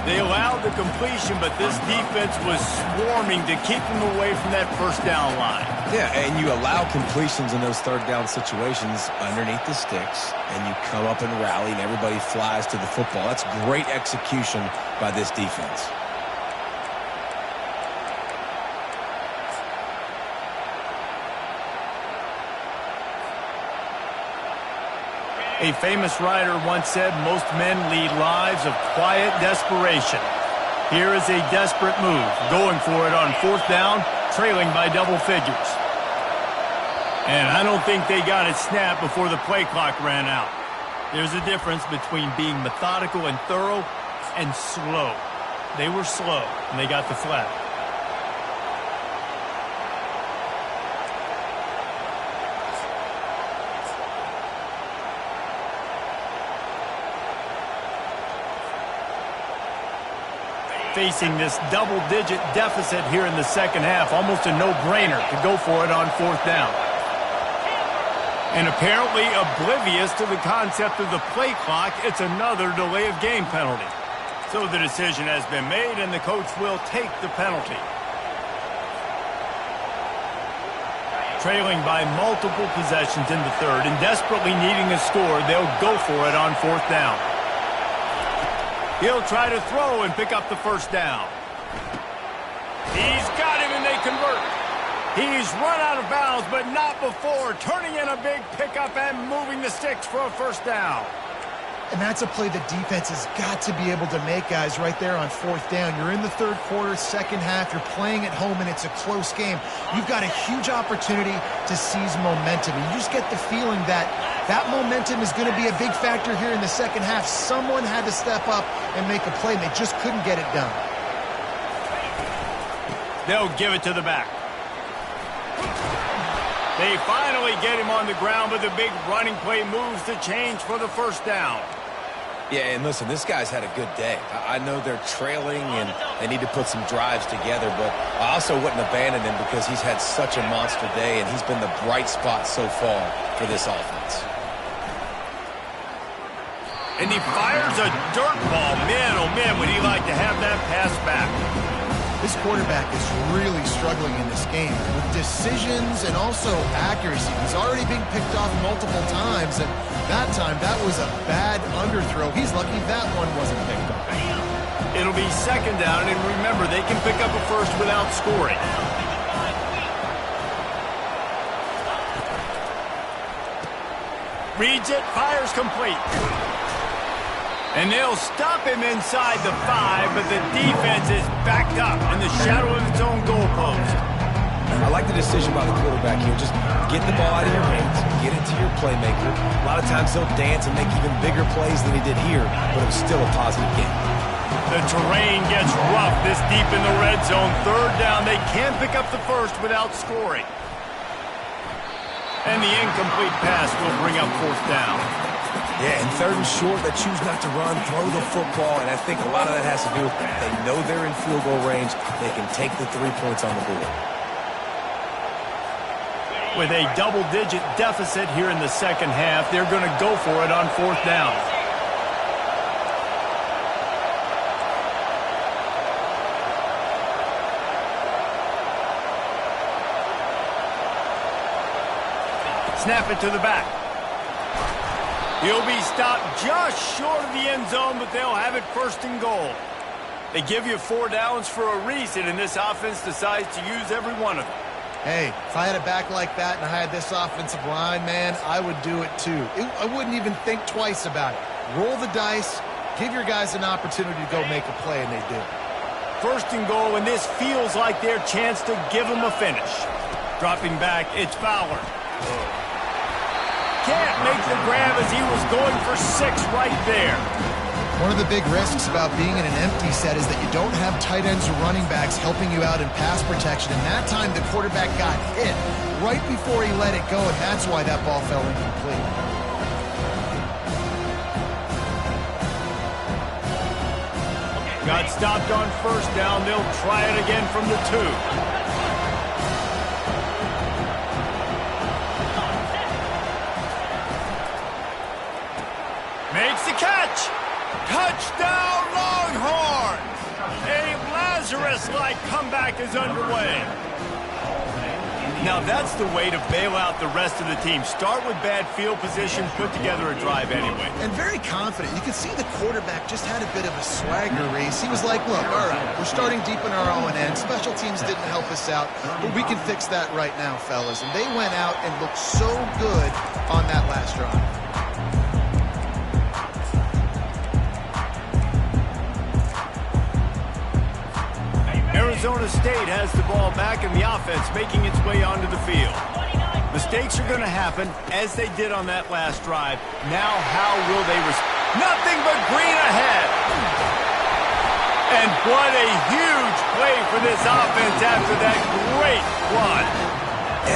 They allowed the completion, but this defense was swarming to keep them away from that first down line. Yeah, and you allow completions in those 3rd down situations underneath the sticks, and you come up and rally, and everybody flies to the football. That's great execution by this defense. A famous writer once said, most men lead lives of quiet desperation. Here is a desperate move, going for it on 4th down, trailing by double figures. And I don't think they got it snapped before the play clock ran out. There's a difference between being methodical and thorough and slow. They were slow, and they got the flag. Facing this double-digit deficit here in the 2nd half, almost a no-brainer to go for it on 4th down. And apparently oblivious to the concept of the play clock, it's another delay of game penalty. So the decision has been made, and the coach will take the penalty. Trailing by multiple possessions in the 3rd and desperately needing a score, they'll go for it on 4th down. He'll try to throw and pick up the first down. He's got him, and they convert. He's run out of bounds, but not before turning in a big pickup and moving the sticks for a first down. And that's a play the defense has got to be able to make, guys, right there on 4th down. You're in the 3rd quarter, 2nd half. You're playing at home, and it's a close game. You've got a huge opportunity to seize momentum. And you just get the feeling that that momentum is going to be a big factor here in the 2nd half. Someone had to step up and make a play, and they just couldn't get it done. They'll give it to the back. They finally get him on the ground, but the big running play moves the change for the first down. Yeah, and listen, this guy's had a good day. I know they're trailing and they need to put some drives together, but I also wouldn't abandon him because he's had such a monster day, and he's been the bright spot so far for this offense. And he fires a dirt ball. Man, oh man, would he like to have that pass back. This quarterback is really struggling in this game with decisions and also accuracy. He's already being picked off multiple times, and that time that was a bad underthrow. He's lucky that one wasn't picked up. It'll be 2nd down, and remember, they can pick up a first without scoring. Reads it, fires complete. And they'll stop him inside the 5, but the defense is backed up in the shadow of its own goalpost. I like the decision by the quarterback here. Just get the ball out of your hands, get it to your playmaker. A lot of times they'll dance and make even bigger plays than he did here, but it was still a positive game. The terrain gets rough this deep in the red zone. 3rd down, they can't pick up the first without scoring. And the incomplete pass will bring up 4th down. Yeah, and third and short, they choose not to run, throw the football, and I think a lot of that has to do with they know they're in field goal range. They can take the 3 points on the board. With a double-digit deficit here in the second half, they're going to go for it on 4th down. Snap it to the back. He'll be stopped just short of the end zone, but they'll have it 1st and goal. They give you 4 downs for a reason, and this offense decides to use every one of them. Hey, if I had a back like that and I had this offensive line, man, I would do it too. I wouldn't even think twice about it. Roll the dice, give your guys an opportunity to go make a play, and they do. 1st and goal, and this feels like their chance to give them a finish. Dropping back, it's Fowler. Can't make the grab as he was going for 6 right there. One of the big risks about being in an empty set is that you don't have tight ends or running backs helping you out in pass protection. And that time the quarterback got hit right before he let it go, and that's why that ball fell incomplete. Got stopped on 1st down. They'll try it again from the 2. Makes the catch. Touchdown, Longhorns! A Lazarus-like comeback is underway. Now that's the way to bail out the rest of the team. Start with bad field position, put together a drive anyway. And very confident. You can see the quarterback just had a bit of a swagger race. He was like, look, all right, we're starting deep in our own end. Special teams didn't help us out, but we can fix that right now, fellas. And they went out and looked so good on that last drive. Arizona State has the ball back and the offense making its way onto the field. Mistakes are going to happen, as they did on that last drive. Now how will they respond? Nothing but green ahead. And what a huge play for this offense after that great run.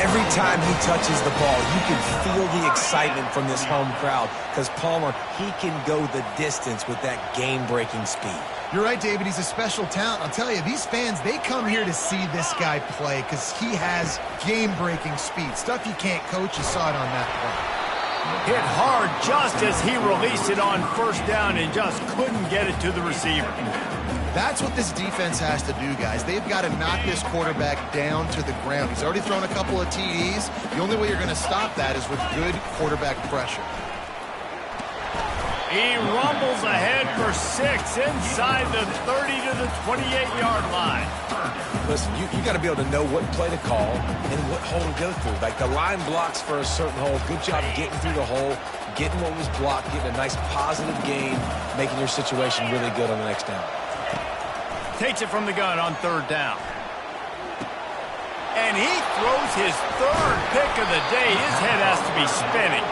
Every time he touches the ball, you can feel the excitement from this home crowd because Palmer, he can go the distance with that game-breaking speed. You're right, David. He's a special talent. I'll tell you, these fans, they come here to see this guy play because he has game-breaking speed. Stuff you can't coach. You saw it on that play. Hit hard just as he released it on 1st down and just couldn't get it to the receiver. That's what this defense has to do, guys. They've got to knock this quarterback down to the ground. He's already thrown a couple of TDs. The only way you're going to stop that is with good quarterback pressure. He rumbles ahead for 6 inside the 30 to the 28-yard line. Listen, you got to be able to know what play to call and what hole to go through. Like the line blocks for a certain hole. Good job getting through the hole, getting what was blocked, getting a nice positive gain, making your situation really good on the next down. Takes it from the gun on 3rd down. And he throws his 3rd pick of the day. His head has to be spinning.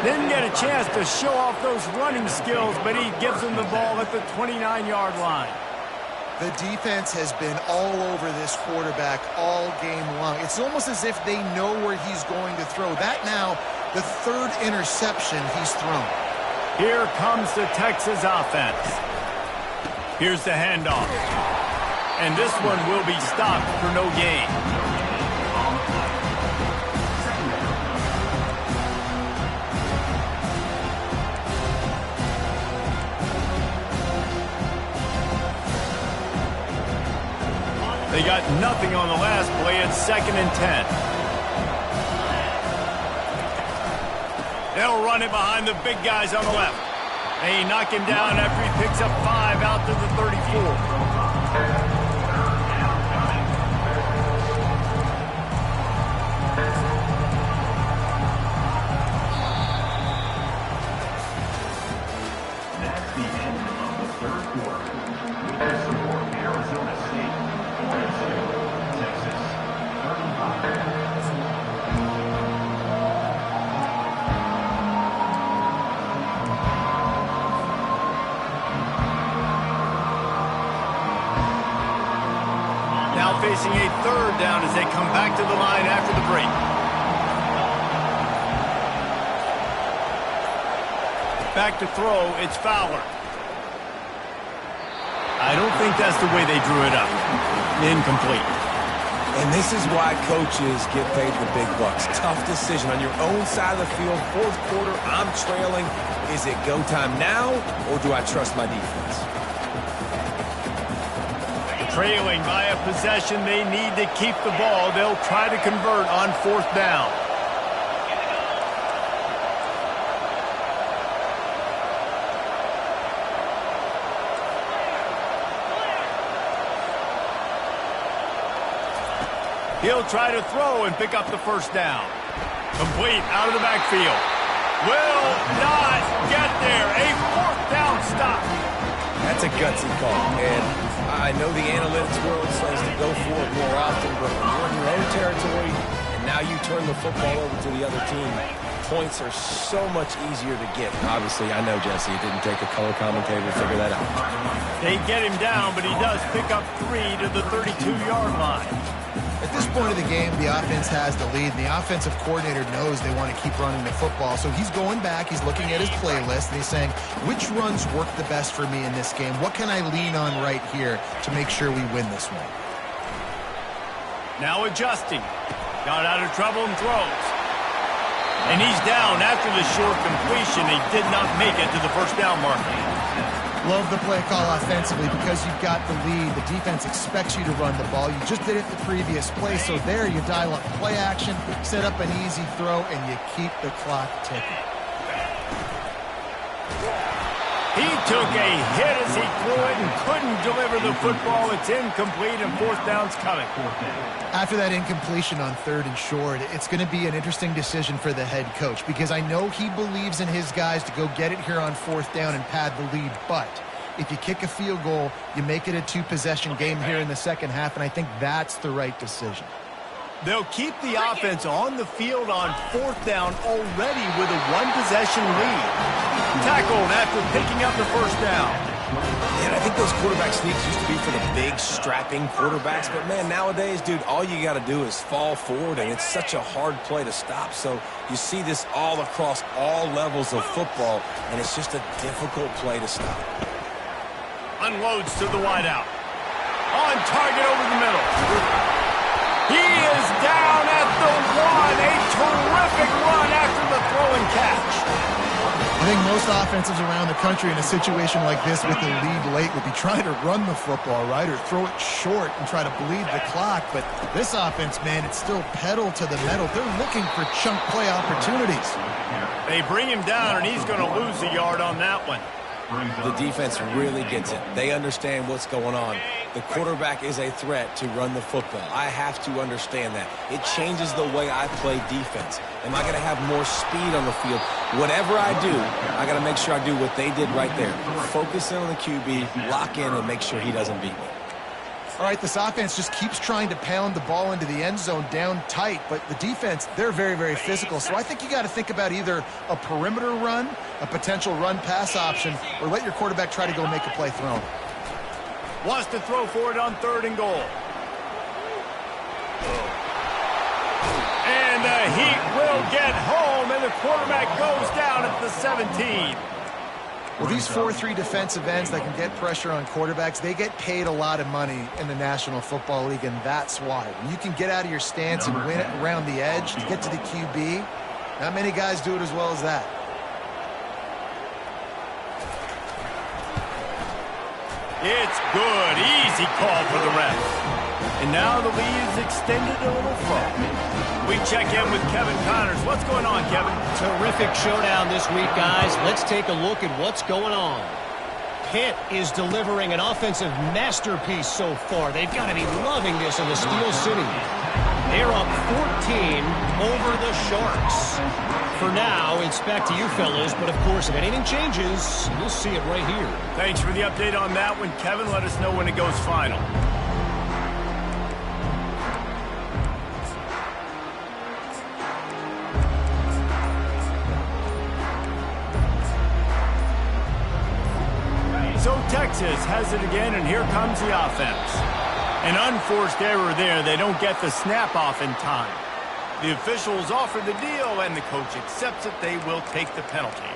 Didn't get a chance to show off those running skills, but he gives him the ball at the 29-yard line. The defense has been all over this quarterback all game long. It's almost as if they know where he's going to throw. That now, the 3rd interception he's thrown. Here comes the Texas offense. Here's the handoff. And this one will be stopped for no gain. They got nothing on the last play. It's 2nd and 10. They'll run it behind the big guys on the left. They knock him down after he picks up 5 out to the 34. That's the end of the 3rd quarter. With the support of Arizona State, 42, Texas 35. Now facing a 3rd down as they come back to the line after the break. Back to throw, it's Fowler. I don't think that's the way they drew it up. Incomplete. And this is why coaches get paid the big bucks. Tough decision on your own side of the field. Fourth quarter, I'm trailing. Is it go time now, or do I trust my defense? Trailing by a possession, they need to keep the ball. They'll try to convert on fourth down. He'll try to throw and pick up the first down. Complete out of the backfield. Will not get there. A fourth down stop. That's a gutsy call. And I know the analytics world says to go for it more often, but when you're in your own territory and now you turn the football over to the other team, points are so much easier to get. Obviously, I know, Jesse, it didn't take a color commentator to figure that out. They get him down, but he does pick up 3 to the 32-yard line. At this point of the game, the offense has the lead, and the offensive coordinator knows they want to keep running the football. So he's going back, he's looking at his playlist, and he's saying, which runs work the best for me in this game? What can I lean on right here to make sure we win this one? Now adjusting. Got out of trouble and throws. And he's down after the short completion. He did not make it to the first down marker. Love the play call offensively because you've got the lead. The defense expects you to run the ball. You just did it the previous play, so there you dial up play action, set up an easy throw, and you keep the clock ticking. He took a hit as he threw it and couldn't deliver the football. It's incomplete, and fourth down's coming. After that incompletion on third and short, it's going to be an interesting decision for the head coach because I know he believes in his guys to go get it here on fourth down and pad the lead, but if you kick a field goal, you make it a two-possession game here in the second half, and I think that's the right decision. They'll keep the offense on the field on fourth down already with a one-possession lead. Tackled after picking up the first down. And I think those quarterback sneaks used to be for the big, strapping quarterbacks. But, man, nowadays, dude, all you got to do is fall forward, and it's such a hard play to stop. So you see this all across all levels of football, and it's just a difficult play to stop. Unloads to the wideout. On target over the middle. He is down at the 1. A terrific run after the throw and catch. I think most offensives around the country in a situation like this with the lead late would be trying to run the football, right, or throw it short and try to bleed the clock. But this offense, man, it's still pedal to the metal. They're looking for chunk play opportunities. They bring him down, and he's going to lose a yard on that one. The defense really gets it. They understand what's going on. The quarterback is a threat to run the football. I have to understand that. It changes the way I play defense. Am I going to have more speed on the field? Whatever I do, I got to make sure I do what they did right there. Focus in on the QB, lock in, and make sure he doesn't beat me. All right, this offense just keeps trying to pound the ball into the end zone down tight, but the defense, they're very, very physical. So I think you got to think about either a perimeter run, a potential run-pass option, or let your quarterback try to go make a play thrown. Wants to throw for it on third and goal. And the Heat will get home, and the quarterback goes down at the 17. Well, these 4-3 defensive ends that can get pressure on quarterbacks, they get paid a lot of money in the National Football League, and that's why. When you can get out of your stance and win it around the edge to get to the QB, not many guys do it as well as that. It's good. Easy call for the ref. And now the lead is extended a little further. We check in with Kevin Connors. What's going on, Kevin? Terrific showdown this week, guys. Let's take a look at what's going on. Pitt is delivering an offensive masterpiece so far. They've got to be loving this in the Steel City. They're up 14 over the Sharks. For now, it's back to you fellas, but of course, if anything changes, you'll see it right here. Thanks for the update on that one, Kevin. Let us know when it goes final. So Texas has it again, and here comes the offense. An unforced error there. They don't get the snap off in time. The officials offer the deal, and the coach accepts it. They will take the penalty.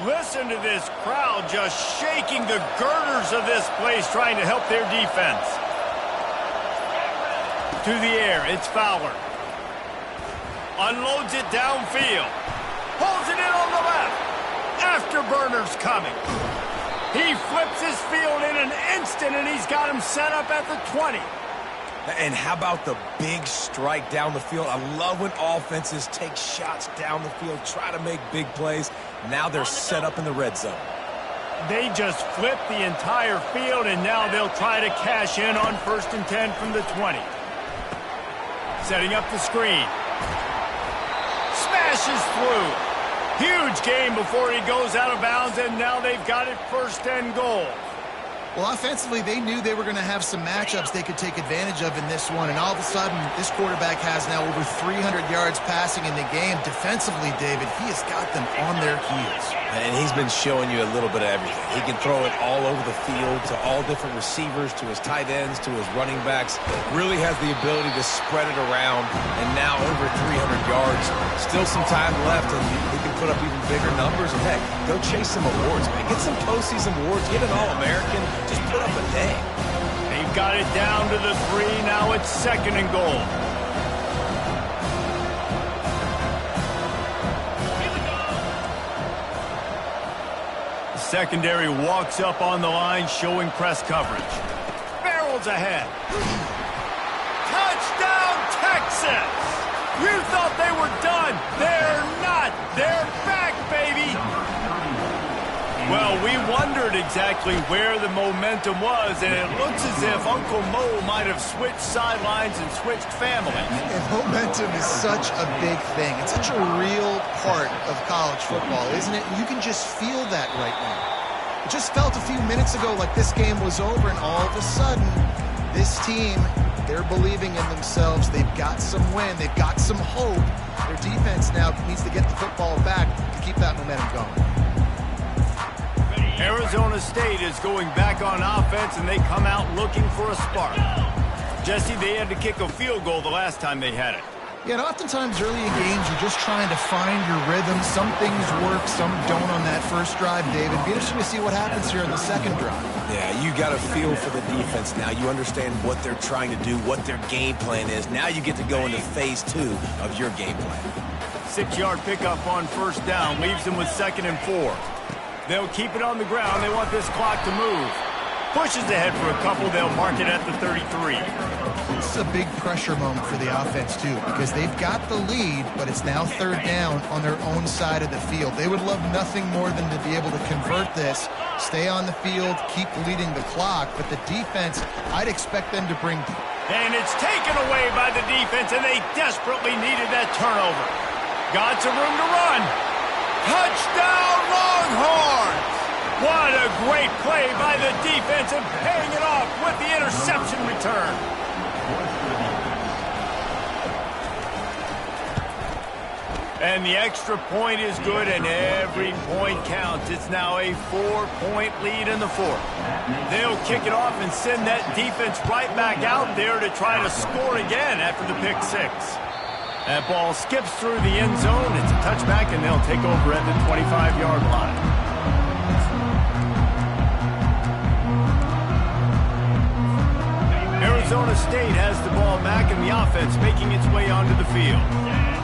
Listen to this crowd just shaking the girders of this place, trying to help their defense. To the air, it's Fowler. Unloads it downfield. Pulls it in on the left. Afterburner's coming. He flips his field in an instant, and he's got him set up at the 20. And how about the big strike down the field? I love when offenses take shots down the field, try to make big plays. Now they're set up in the red zone. They just flipped the entire field, and now they'll try to cash in on 1st and 10 from the 20. Setting up the screen. Smashes through. Huge gain before he goes out of bounds, and now they've got it 1st and goal. Well, offensively, they knew they were going to have some matchups they could take advantage of in this one, and all of a sudden, this quarterback has now over 300 yards passing in the game. Defensively, David, he has got them on their heels. And he's been showing you a little bit of everything. He can throw it all over the field to all different receivers, to his tight ends, to his running backs. Really has the ability to spread it around, and now over 300 yards. Still some time left, and he can put up even bigger numbers. And heck, go chase some awards, man. Get some postseason awards. Get an All-American. Just put up a day. They've got it down to the 3. Now it's 2nd and goal. Secondary walks up on the line, showing press coverage. Barrels ahead. Touchdown, Texas! You thought they were done. They're not. They're back, baby. Well, we wondered exactly where the momentum was, and it looks as if Uncle Mo might have switched sidelines and switched families. And momentum is such a big thing. It's such a real part of college football, isn't it? You can just feel that right now. It just felt a few minutes ago like this game was over, and all of a sudden, this team, they're believing in themselves. They've got some win. They've got some hope. Their defense now needs to get the football back to keep that momentum going. Arizona State is going back on offense, and they come out looking for a spark. Jesse, they had to kick a field goal the last time they had it. Yeah, and oftentimes early in games, you're just trying to find your rhythm. Some things work, some don't on that first drive, David. It'd be interesting to see what happens here in the second drive. Yeah, you got a feel for the defense now. You understand what they're trying to do, what their game plan is. Now you get to go into phase 2 of your game plan. 6-yard pickup on 1st down, leaves them with 2nd and 4. They'll keep it on the ground. They want this clock to move. Pushes ahead for a couple. They'll mark it at the 33. This is a big pressure moment for the offense, too, because they've got the lead, but it's now 3rd down on their own side of the field. They would love nothing more than to be able to convert this, stay on the field, keep leading the clock, but the defense, I'd expect them to bring... And it's taken away by the defense, and they desperately needed that turnover. Got some room to run. Touchdown, Longhorns! What a great play by the defense, and paying it off with the interception return. And the extra point is good, and every point counts. It's now a 4-point lead in the 4th. They'll kick it off and send that defense right back out there to try to score again after the pick 6. That ball skips through the end zone. It's a touchback, and they'll take over at the 25-yard line. Arizona State has the ball back, and the offense making its way onto the field.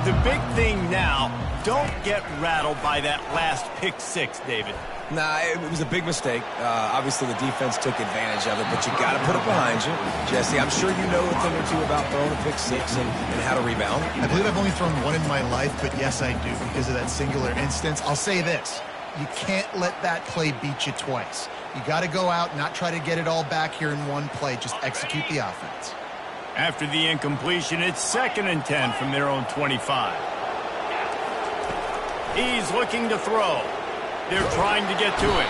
The big thing now, don't get rattled by that last pick 6, David. Nah, it was a big mistake. Obviously, the defense took advantage of it, but you got to put it behind you. Jesse, I'm sure you know a thing or two about throwing a pick 6 and how to rebound. I believe I've only thrown one in my life, but yes, I do, because of that singular instance. I'll say this. You can't let that play beat you twice. You got to go out and not try to get it all back here in one play. Just execute the offense. After the incompletion, it's 2nd and 10 from their own 25. He's looking to throw. They're trying to get to it.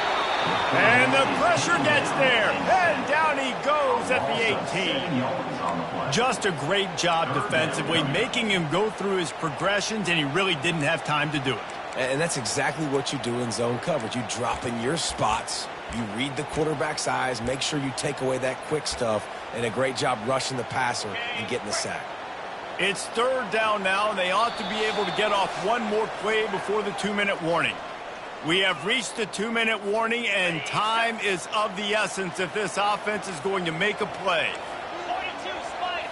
And the pressure gets there. And down he goes at the 18. Just a great job defensively, making him go through his progressions, and he really didn't have time to do it. And that's exactly what you do in zone coverage. You drop in your spots. You read the quarterback's eyes, make sure you take away that quick stuff, and a great job rushing the passer and getting the sack. It's 3rd down now, and they ought to be able to get off one more play before the 2-minute warning. We have reached the 2-minute warning, and time is of the essence if this offense is going to make a play. 42, Spider.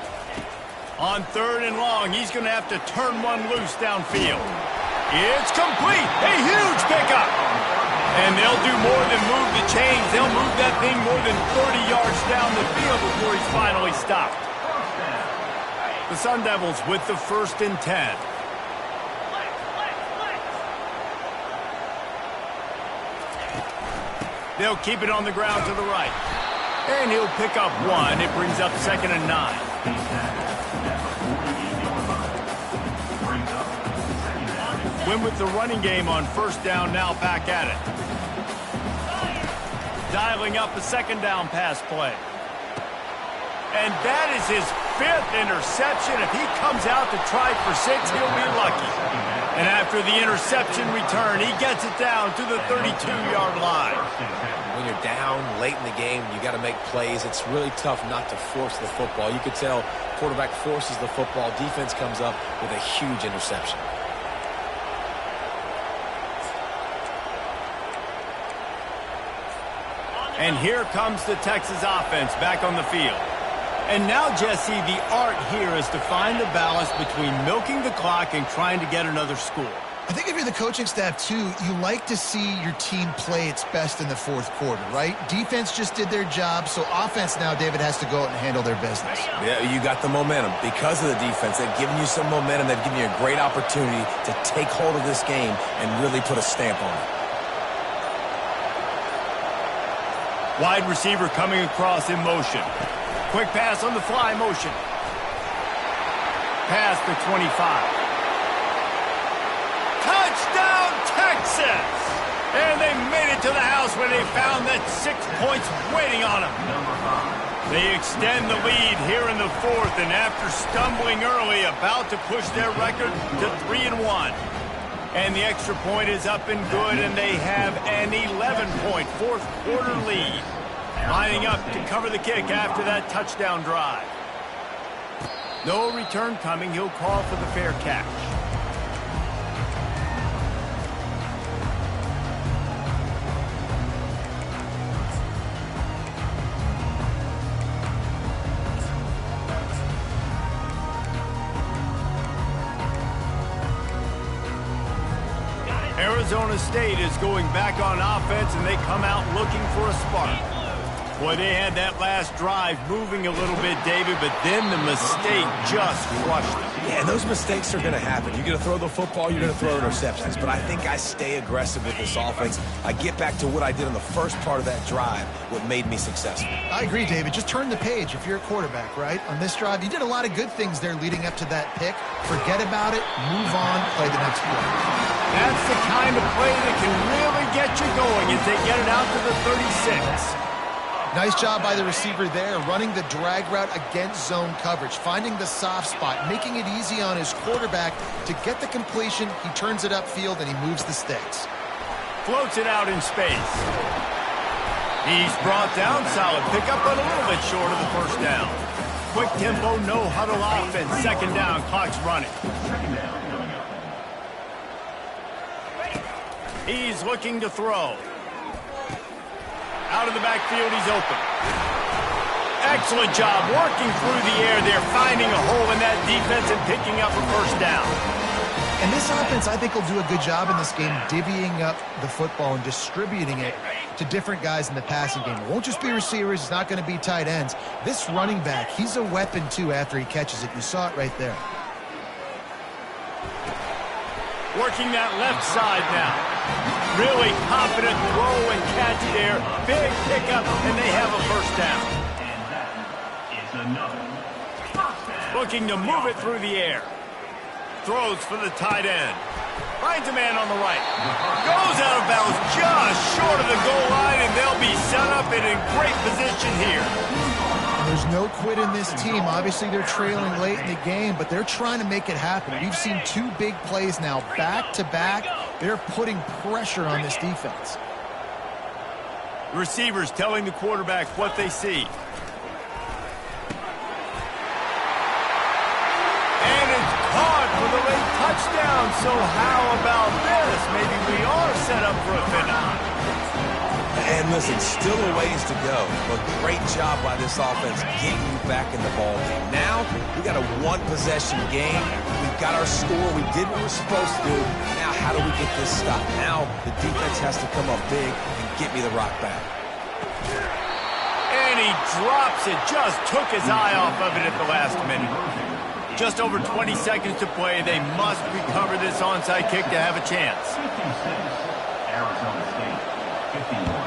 On 3rd and long, he's going to have to turn one loose downfield. It's complete. A huge pickup. And they'll do more than move the chains. They'll move that thing more than 30 yards down the field before he's finally stopped. The Sun Devils with the 1st and 10. They'll keep it on the ground to the right. And he'll pick up 1. It brings up 2nd and 9. Win with the running game on 1st down, now back at it. Dialing up a 2nd down pass play. And that is his 5th interception. If he comes out to try for 6, he'll be lucky. And after the interception return, he gets it down to the 32-yard line. When you're down late in the game, you got to make plays. It's really tough not to force the football. You could tell quarterback forces the football. Defense comes up with a huge interception. And here comes the Texas offense back on the field. And now, Jesse, the art here is to find the balance between milking the clock and trying to get another score. I think if you're the coaching staff, too, you like to see your team play its best in the 4th quarter, right? Defense just did their job, so offense now, David, has to go out and handle their business. Yeah, you got the momentum. Because of the defense, they've given you some momentum. They've given you a great opportunity to take hold of this game and really put a stamp on it. Wide receiver coming across in motion. Quick pass on the fly motion. Pass to 25. Touchdown, Texas! And they made it to the house where they found that 6 points waiting on them. They extend the lead here in the 4th, and after stumbling early, about to push their record to 3-1. And the extra point is up and good, and they have an 11-point 4th quarter lead. Lining up to cover the kick after that touchdown drive. No return coming. He'll call for the fair catch. Arizona State is going back on offense, and they come out looking for a spark. Boy, they had that last drive moving a little bit, David, but then the mistake just crushed them. Yeah, those mistakes are going to happen. You're going to throw the football, you're going to throw interceptions. But I think I stay aggressive with this offense. I get back to what I did in the first part of that drive, what made me successful. I agree, David. Just turn the page if you're a quarterback, right? On this drive, you did a lot of good things there leading up to that pick. Forget about it, move on, play the next play. That's the kind of play that can really get you going as they get it out to the 36. Nice job by the receiver there, running the drag route against zone coverage, finding the soft spot, making it easy on his quarterback to get the completion. He turns it upfield, and he moves the sticks. Floats it out in space. He's brought down, solid pickup, but a little bit short of the 1st down. Quick tempo, no huddle offense. 2nd down, clock's running. He's looking to throw. Out of the backfield, he's open. Excellent job working through the air there, finding a hole in that defense and picking up a 1st down. And this offense, I think, will do a good job in this game divvying up the football and distributing it to different guys in the passing game. It won't just be receivers. It's not going to be tight ends. This running back, he's a weapon, too, after he catches it. You saw it right there. Working that left side now. Really confident throw and catch there. Big pickup, and they have a 1st down. And that is another first down. Looking to move it through the air. Throws for the tight end. Finds a man on the right. Goes out of bounds just short of the goal line, and they'll be set up and in great position here. There's no quit in this team. Obviously, they're trailing late in the game, but they're trying to make it happen. We've seen 2 big plays now, back-to-back. They're putting pressure on this defense. Receivers telling the quarterback what they see. And it's caught for the late touchdown. So how about this? Maybe we are set up for a And listen, still a ways to go, but great job by this offense getting you back in the ball game. Now, we got a one-possession game. We've got our score. We did what we're supposed to do. Now, how do we get this stopped? Now, the defense has to come up big and get me the rock back. And he drops it. Just took his eye off of it at the last minute. Just over 20 seconds to play. They must recover this onside kick to have a chance. 56, Arizona State, 51.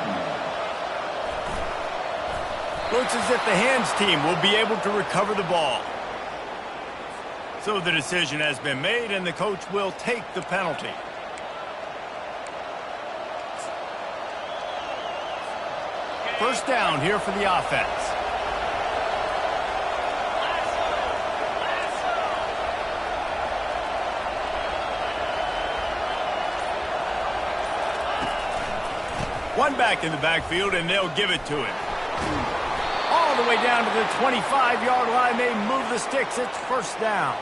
Looks as if the hands team will be able to recover the ball. So the decision has been made, and the coach will take the penalty. First down here for the offense. One back in the backfield, and they'll give it to him. All the way down to the 25-yard line. They move the sticks. It's first down.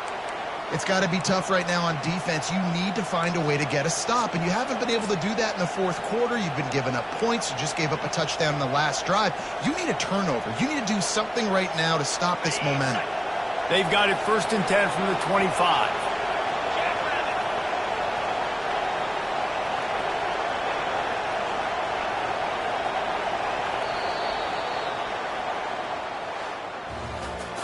It's got to be tough right now on defense. You need to find a way to get a stop, and you haven't been able to do that in the fourth quarter. You've been giving up points. You just gave up a touchdown in the last drive. You need a turnover. You need to do something right now to stop this momentum. They've got it first and 10 from the 25.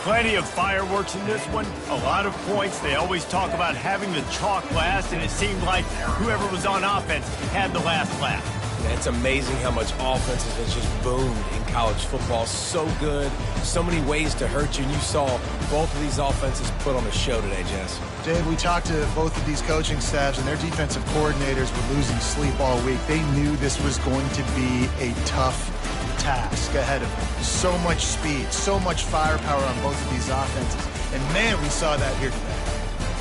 Plenty of fireworks in this one, a lot of points. They always talk about having the chalk last, and it seemed like whoever was on offense had the last laugh. It's amazing how much offense has just boomed in college football. So good, so many ways to hurt you, and you saw both of these offenses put on a show today, Jess. Dave, we talked to both of these coaching staffs, and their defensive coordinators were losing sleep all week. They knew this was going to be a tough task ahead of them. So much speed, so much firepower on both of these offenses. And man, we saw that here today.